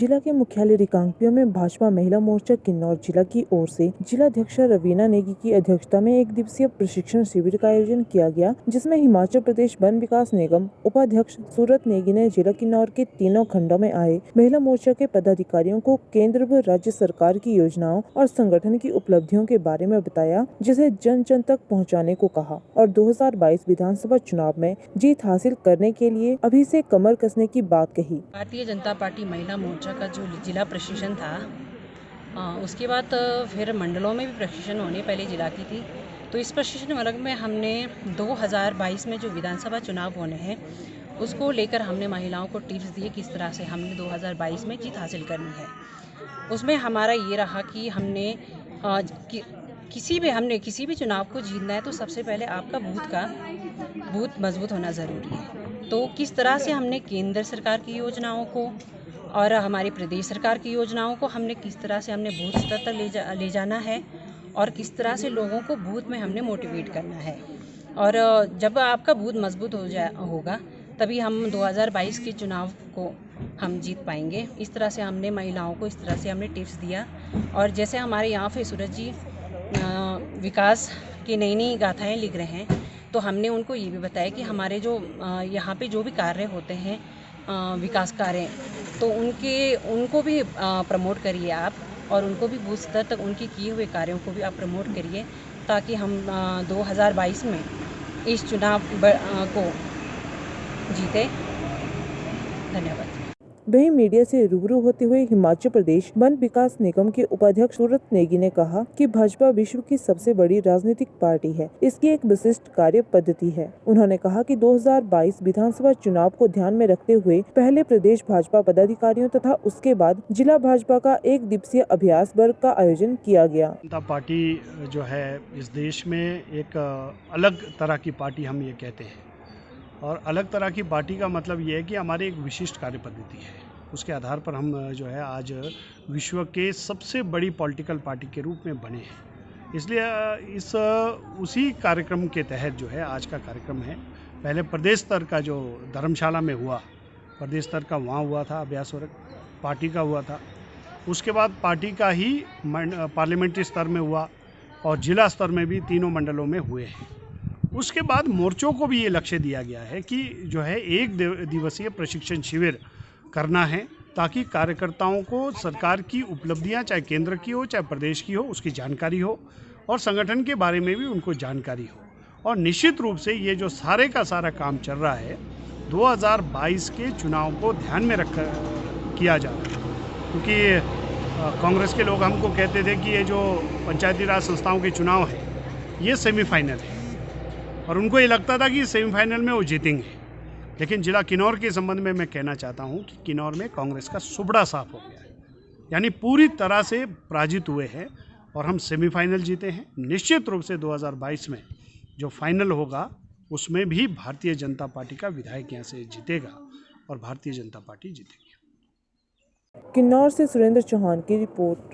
जिला के मुख्यालय रिकांगपिओ में भाजपा महिला मोर्चा किन्नौर जिला की ओर से जिलाध्यक्ष रवीना नेगी की अध्यक्षता में एक दिवसीय प्रशिक्षण शिविर का आयोजन किया गया, जिसमें हिमाचल प्रदेश वन विकास निगम उपाध्यक्ष सूरत नेगी ने जिला किन्नौर के तीनों खंडों में आए महिला मोर्चा के पदाधिकारियों को केंद्र व राज्य सरकार की योजनाओं और संगठन की उपलब्धियों के बारे में बताया, जिसे जन जन तक पहुँचाने को कहा और 2022 विधानसभा चुनाव में जीत हासिल करने के लिए अभी से कमर कसने की बात कही। भारतीय जनता पार्टी महिला मोर्चा का जो जिला प्रशिक्षण था, उसके बाद फिर मंडलों में भी प्रशिक्षण होने पहले जिला की थी। तो इस प्रशिक्षण वर्ग में हमने 2022 में जो विधानसभा चुनाव होने हैं उसको लेकर हमने महिलाओं को टिप्स दिए किस तरह से हमने 2022 में जीत हासिल करनी है। उसमें हमारा ये रहा कि हमने किसी भी चुनाव को जीतना है तो सबसे पहले आपका बूथ मजबूत होना ज़रूरी है। तो किस तरह से हमने केंद्र सरकार की योजनाओं को और हमारी प्रदेश सरकार की योजनाओं को हमने किस तरह से हमने बूथ स्तर तक ले जाना है और किस तरह से लोगों को बूथ में हमने मोटिवेट करना है। और जब आपका बूथ मजबूत होगा तभी हम 2022 के चुनाव को हम जीत पाएंगे। इस तरह से हमने महिलाओं को इस तरह से हमने टिप्स दिया। और जैसे हमारे यहाँ पे सूरज जी विकास की नई गाथाएँ लिख रहे हैं, तो हमने उनको ये भी बताया कि हमारे जो यहाँ पे जो भी कार्य होते हैं विकास कार्य, तो उनको भी प्रमोट करिए आप और उनको भी बूथ स्तर तक उनके किए हुए कार्यों को भी आप प्रमोट करिए, ताकि हम 2022 में इस चुनाव को जीते। धन्यवाद। वहीं मीडिया से रूबरू होते हुए हिमाचल प्रदेश वन विकास निगम के उपाध्यक्ष सूरत नेगी ने कहा कि भाजपा विश्व की सबसे बड़ी राजनीतिक पार्टी है, इसकी एक विशिष्ट कार्य पद्धति है। उन्होंने कहा कि 2022 विधानसभा चुनाव को ध्यान में रखते हुए पहले प्रदेश भाजपा पदाधिकारियों तथा उसके बाद जिला भाजपा का एक दिवसीय अभ्यास वर्ग का आयोजन किया गया। जनता पार्टी जो है इस देश में एक अलग तरह की पार्टी हम ये कहते हैं, और अलग तरह की पार्टी का मतलब ये है कि हमारी एक विशिष्ट कार्य पद्धति है। उसके आधार पर हम जो है आज विश्व के सबसे बड़ी पॉलिटिकल पार्टी के रूप में बने हैं। इसलिए उसी कार्यक्रम के तहत जो है आज का कार्यक्रम है। पहले प्रदेश स्तर का जो धर्मशाला में हुआ, प्रदेश स्तर का वहाँ हुआ था अभ्यास वर्ग, पार्टी का हुआ था। उसके बाद पार्टी का ही पार्लियामेंट्री स्तर में हुआ और जिला स्तर में भी तीनों मंडलों में हुए हैं। उसके बाद मोर्चों को भी ये लक्ष्य दिया गया है कि जो है एक दिवसीय प्रशिक्षण शिविर करना है, ताकि कार्यकर्ताओं को सरकार की उपलब्धियां चाहे केंद्र की हो चाहे प्रदेश की हो उसकी जानकारी हो और संगठन के बारे में भी उनको जानकारी हो। और निश्चित रूप से ये जो सारे का सारा काम चल रहा है 2022 के चुनाव को ध्यान में रख किया जा रहा है, क्योंकि कांग्रेस के लोग हमको कहते थे कि ये जो पंचायती राज संस्थाओं के चुनाव है ये सेमीफाइनल है, और उनको ये लगता था कि सेमीफाइनल में वो जीतेंगे। लेकिन जिला किन्नौर के संबंध में मैं कहना चाहता हूँ कि किन्नौर में कांग्रेस का सुबड़ा साफ हो गया है, यानी पूरी तरह से पराजित हुए हैं और हम सेमीफाइनल जीते हैं। निश्चित रूप से 2022 में जो फाइनल होगा उसमें भी भारतीय जनता पार्टी का विधायक यहाँ से जीतेगा और भारतीय जनता पार्टी जीतेगी। किन्नौर से सुरेंद्र चौहान की रिपोर्ट।